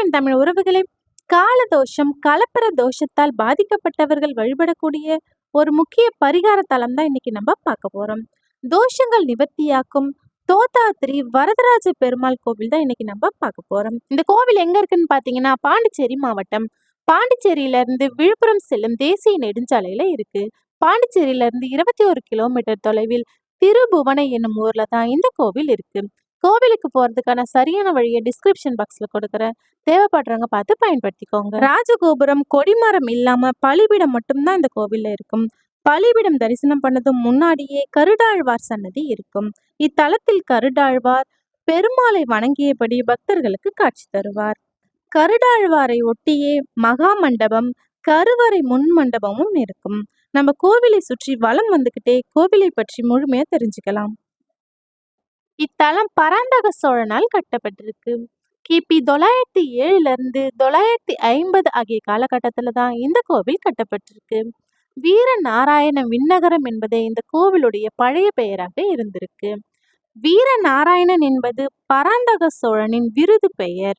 என் தமிழ் உறவுகளே, கால தோஷம், கலப்பர தோஷத்தால் பாதிக்கப்பட்டவர்கள் வழிபடக்கூடிய ஒரு முக்கிய பரிகார தலம் தான் இன்னைக்கு நம்ம பார்க்க போறோம். தோஷங்கள் நிவர்த்தியாக்கும் தோத்தாத்திரி வரதராஜ பெருமாள் கோவில் தான் இன்னைக்கு நம்ம பார்க்க போறோம். இந்த கோவில் எங்க இருக்குன்னு பாத்தீங்கன்னா பாண்டிச்சேரி மாவட்டம். பாண்டிச்சேரியில இருந்து விழுப்புரம் செல்லும் தேசிய நெடுஞ்சாலையில இருக்கு. பாண்டிச்சேரியில இருந்து 21 கிலோமீட்டர் தொலைவில் திருபுவனை என்னும் ஊர்ல தான் இந்த கோவில் இருக்கு. கோவிலுக்கு போறதுக்கான சரியான வழியை டிஸ்கிரிப்ஷன் பாக்ஸ்ல கொடுக்குறேன். தேவைப்படுறவங்க பார்த்து பயன்படுத்திக்கோங்க. ராஜகோபுரம் கொடிமரம் இல்லாம பலிபீடம் மட்டும்தான் இந்த கோவில்ல இருக்கும். பலிபீடம் தரிசனம் பண்ணதும் முன்னாடியே கருடாழ்வார் சன்னதி இருக்கும். இத்தலத்தில் கருடாழ்வார் பெருமாளை வணங்கியபடி பக்தர்களுக்கு காட்சி தருவார். கருடாழ்வாரை ஒட்டியே மகா மண்டபம், கருவறை முன் மண்டபமும் இருக்கும். நம்ம கோவிலை சுற்றி வலம் வந்துகிட்டே கோவிலை பற்றி முழுமையா தெரிஞ்சுக்கலாம். இத்தலம் பராந்தக சோழனால் கட்டப்பட்டிருக்கு. கிபி 907 இருந்து 950 ஆகிய காலகட்டத்துல தான் இந்த கோவில் கட்டப்பட்டிருக்கு. வீர நாராயண விண்ணகரம் என்பதே இந்த கோவிலுடைய பழைய பெயராக இருந்திருக்கு. வீர நாராயணன் என்பது பராந்தக சோழனின் விருது பெயர்.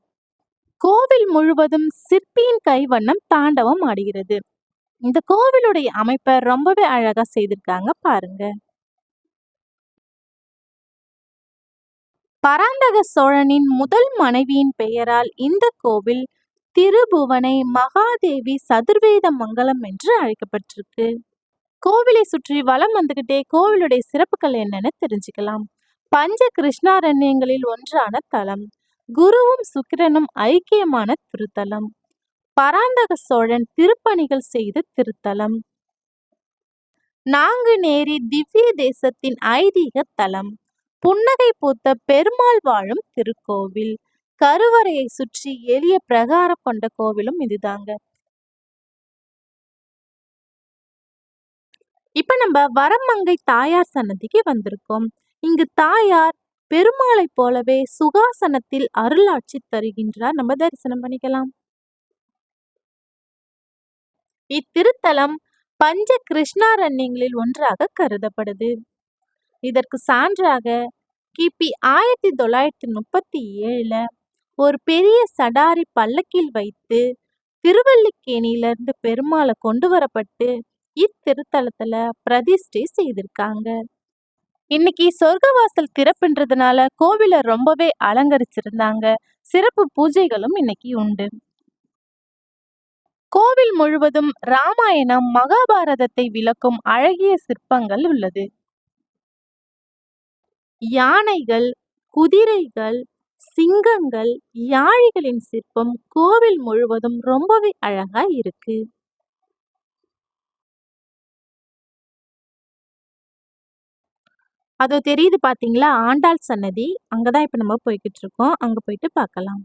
கோவில் முழுவதும் சிற்பியின் கைவண்ணம் தாண்டவம் ஆடுகிறது. இந்த கோவிலுடைய அமைப்பை ரொம்பவே அழகா செய்திருக்காங்க பாருங்க. பராந்தக சோழனின் முதல் மனைவியின் பெயரால் இந்த கோவில் திருபுவனை மகாதேவி சதுர்வேத மங்கலம் என்று அழைக்கப்பட்டிருக்கு. கோவிலை சுற்றி வலம் வந்துகிட்டே கோவிலுடைய சிறப்புகள் என்னன்னு தெரிஞ்சுக்கலாம். பஞ்ச கிருஷ்ணாரண்யங்களில் ஒன்றான தலம். குருவும் சுக்கிரனும் ஐக்கியமான திருத்தலம். பராந்தக சோழன் திருப்பணிகள் செய்த திருத்தலம். நாங்குநேரி திவ்ய தேசத்தின் ஐதீக தலம். புன்னகை பூத்த பெருமாள் வாழும் திருக்கோவில். கருவறையை சுற்றி எளிய பிரகாரம் கொண்ட கோவிலும் இதுதாங்க. இப்ப நம்ம வரமங்கை தாயார் சன்னதிக்கு வந்திருக்கோம். இங்கு தாயார் பெருமாளை போலவே சுகாசனத்தில் அருளாட்சி தருகின்றார். நம்ம தரிசனம் பண்ணிக்கலாம். இத்திருத்தலம் பஞ்ச கிருஷ்ணாரண்யங்களில் ஒன்றாக கருதப்படுது. இதற்கு சான்றாக கிபி 1937 ஒரு பெரிய சடாரி பல்லக்கில் வைத்து திருவல்லிக்கேணியிலிருந்து பெருமாளை கொண்டு வரப்பட்டு இத்திருத்தலத்துல பிரதிஷ்டை செய்திருக்காங்க. இன்னைக்கு சொர்க்கவாசல் திறப்புன்றதுனால கோவில ரொம்பவே அலங்கரிச்சிருந்தாங்க. சிறப்பு பூஜைகளும் இன்னைக்கு உண்டு. கோவில் முழுவதும் ராமாயணம், மகாபாரதத்தை விளக்கும் அழகிய சிற்பங்கள் உள்ளது. யானைகள், குதிரைகள், சிங்கங்கள், யாழிகளின் சிற்பம் கோவில் முழுவதும் ரொம்பவே அழகா இருக்கு. அதோ தெரியுது பாத்தீங்களா ஆண்டாள் சன்னதி. அங்கதான் இப்ப நம்ம போய்கிட்டு இருக்கோம். அங்க போயிட்டு பார்க்கலாம்.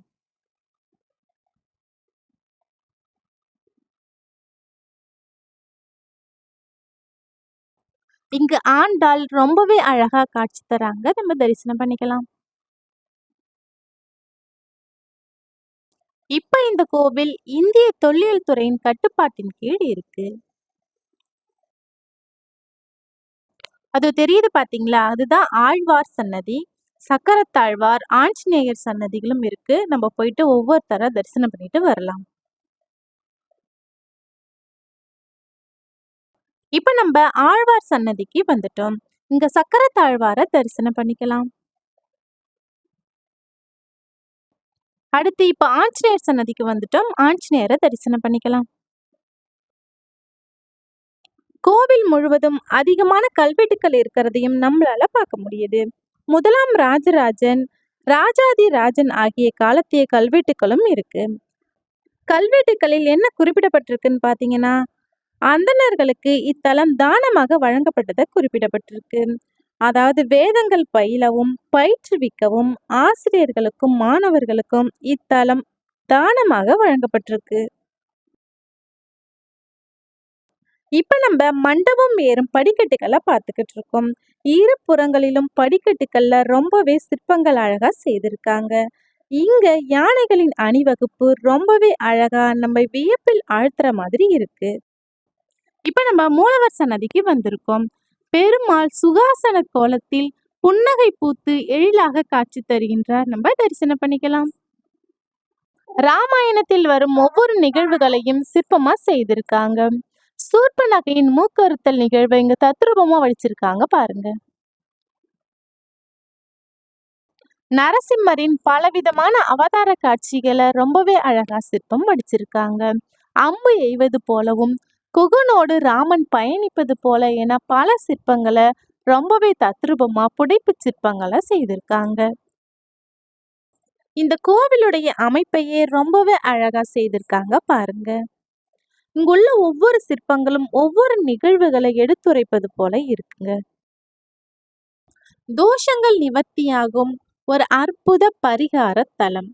இங்கு ஆண்டாள் ரொம்பவே அழகா காட்சி தராங்க. நம்ம தரிசனம் பண்ணிக்கலாம். இப்ப இந்த கோவில் இந்திய தொல்லியல் துறையின் கட்டுப்பாட்டின் கீழ் இருக்கு. அது தெரியுது பாத்தீங்களா, அதுதான் ஆழ்வார் சன்னதி. சக்கரத்தாழ்வார், ஆஞ்சநேயர் சன்னதிகளும் இருக்கு. நம்ம போயிட்டு ஒவ்வொருத்தர தரிசனம் பண்ணிட்டு வரலாம். இப்ப நம்ம ஆழ்வார் சன்னதிக்கு வந்துட்டோம். இங்க சக்கரத்தாழ்வார தரிசனம் பண்ணிக்கலாம். அடுத்து இப்ப ஆஞ்சநேயர் சன்னதிக்கு வந்துட்டோம். ஆஞ்சநேயரை தரிசனம் பண்ணிக்கலாம். கோவில் முழுவதும் அதிகமான கல்வெட்டுக்கள் இருக்கிறதையும் நம்மளால பார்க்க முடியுது. முதலாம் ராஜராஜன், ராஜாதி ராஜன் ஆகிய காலத்திய கல்வெட்டுக்களும் இருக்கு. கல்வெட்டுக்களில் என்ன குறிப்பிடப்பட்டிருக்குன்னு பாத்தீங்கன்னா, அந்தணர்களுக்கு இத்தலம் தானமாக வழங்கப்பட்டதை குறிப்பிடப்பட்டிருக்கு. அதாவது வேதங்கள் பயிலவும் பயிற்றுவிக்கவும் ஆசிரியர்களுக்கும் மாணவர்களுக்கும் இத்தலம் தானமாக வழங்கப்பட்டிருக்கு. இப்ப நம்ம மண்டபம் ஏறும் படிக்கட்டுகளை பார்த்துக்கிட்டு இருக்கோம். இரு புறங்களிலும் படிக்கட்டுகள்ல ரொம்பவே சிற்பங்கள் அழகா செய்திருக்காங்க. இங்க யானைகளின் அணிவகுப்பு ரொம்பவே அழகா நம்ம வியப்பில் ஆழ்த்துற மாதிரி இருக்கு. இப்ப நம்ம மூலவர் சன்னதிக்கு வந்திருக்கோம். பெருமாள் சுகாசன கோலத்தில் புன்னகை பூத்து எழிலாக காட்சி தருகின்றார். நம்ம தரிசனம் பண்ணிக்கலாம். ராமாயணத்தில் வரும் ஒவ்வொரு நிகழ்வுகளையும் சிற்பமா செய்திருக்காங்க. சூர்பனகையின் மூக்கறுத்தல் நிகழ்வை இங்க தத்ரூபமா வடிச்சிருக்காங்க பாருங்க. நரசிம்மரின் பலவிதமான அவதார காட்சிகளை ரொம்பவே அழகா சிற்பம் வடிச்சிருக்காங்க. அம்பு எய்வது போலவும் குகனோடு ராமன் பயணிப்பது போல என பல சிற்பங்களை ரொம்பவே தத்ரூபமா புடைப்பு சிற்பங்களை செய்திருக்காங்க. இந்த கோவிலுடைய அமைப்பையே ரொம்பவே அழகா செய்திருக்காங்க பாருங்க. இங்குள்ள ஒவ்வொரு சிற்பங்களும் ஒவ்வொரு நிகழ்வுகளை எடுத்துரைப்பது போல இருக்குங்க. தோஷங்கள் நிவர்த்தியாகும் ஒரு அற்புத பரிகார தலம்.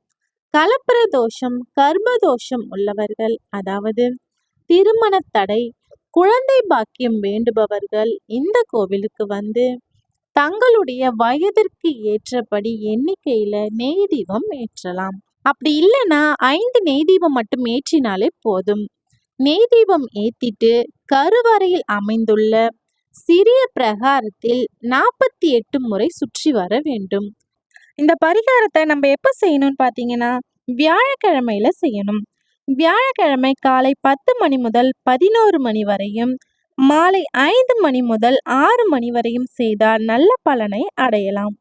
கலப்பிர தோஷம், கர்ப்ப தோஷம் உள்ளவர்கள், அதாவது திருமண தடை, குழந்தை பாக்கியம் வேண்டுபவர்கள் இந்த கோவிலுக்கு வந்து தங்களுடைய வயதிற்கு ஏற்றபடி எண்ணிக்கையில நெய் தீபம் ஏற்றலாம். அப்படி இல்லைன்னா 5 நெய் தீபம் மட்டும் ஏற்றினாலே போதும். நெய் தீபம் ஏத்திட்டு கருவறையில் அமைந்துள்ள சிறிய பிரகாரத்தில் 48 முறை சுற்றி வர வேண்டும். இந்த பரிகாரத்தை நம்ம எப்ப செய்யணும்னு பார்த்தீங்கன்னா வியாழக்கிழமையில செய்யணும். வியாழக்கிழமை காலை 10 மணி முதல் 11 மணி வரையும், மாலை 5 மணி முதல் 6 மணி வரையும் செய்தால் நல்ல பலனை அடையலாம்.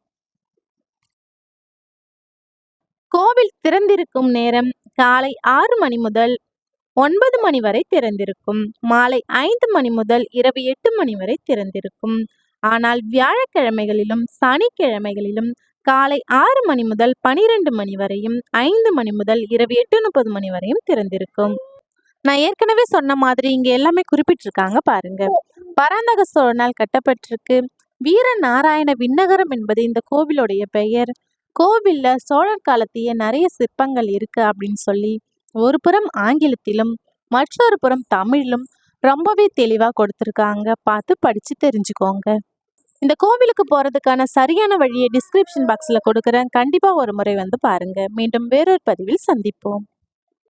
கோவில் திறந்திருக்கும் நேரம் காலை 6 மணி முதல் 9 மணி வரை திறந்திருக்கும். மாலை 5 மணி முதல் இரவு 8 மணி வரை திறந்திருக்கும். ஆனால் வியாழக்கிழமைகளிலும் சனிக்கிழமைகளிலும் காலை 6 மணி முதல் 12 மணி வரையும், 5 மணி முதல் இரவு 8:30 மணி வரையும் திறந்திருக்கும். நான் ஏற்கனவே சொன்ன மாதிரி இங்க எல்லாமே குறிப்பிட்டிருக்காங்க பாருங்க. பராந்தக சோழனால் கட்டப்பட்டிருக்கு. வீர நாராயண விண்ணகரம் என்பது இந்த கோவிலுடைய பெயர். கோவில்ல சோழர் காலத்திய நிறைய சிற்பங்கள் இருக்கு அப்படின்னு சொல்லி ஒரு புறம் ஆங்கிலத்திலும் மற்றொரு புறம் தமிழிலும் ரொம்பவே தெளிவா கொடுத்துருக்காங்க. பார்த்து படிச்சு தெரிஞ்சுக்கோங்க. இந்த கோவிலுக்கு போறதுக்கான சரியான வழியை டிஸ்கிரிப்ஷன் பாக்ஸ்ல கொடுக்குறேன். கண்டிப்பா ஒரு முறை வந்து பாருங்க. மீண்டும் வேறொரு பதிவில் சந்திப்போம்.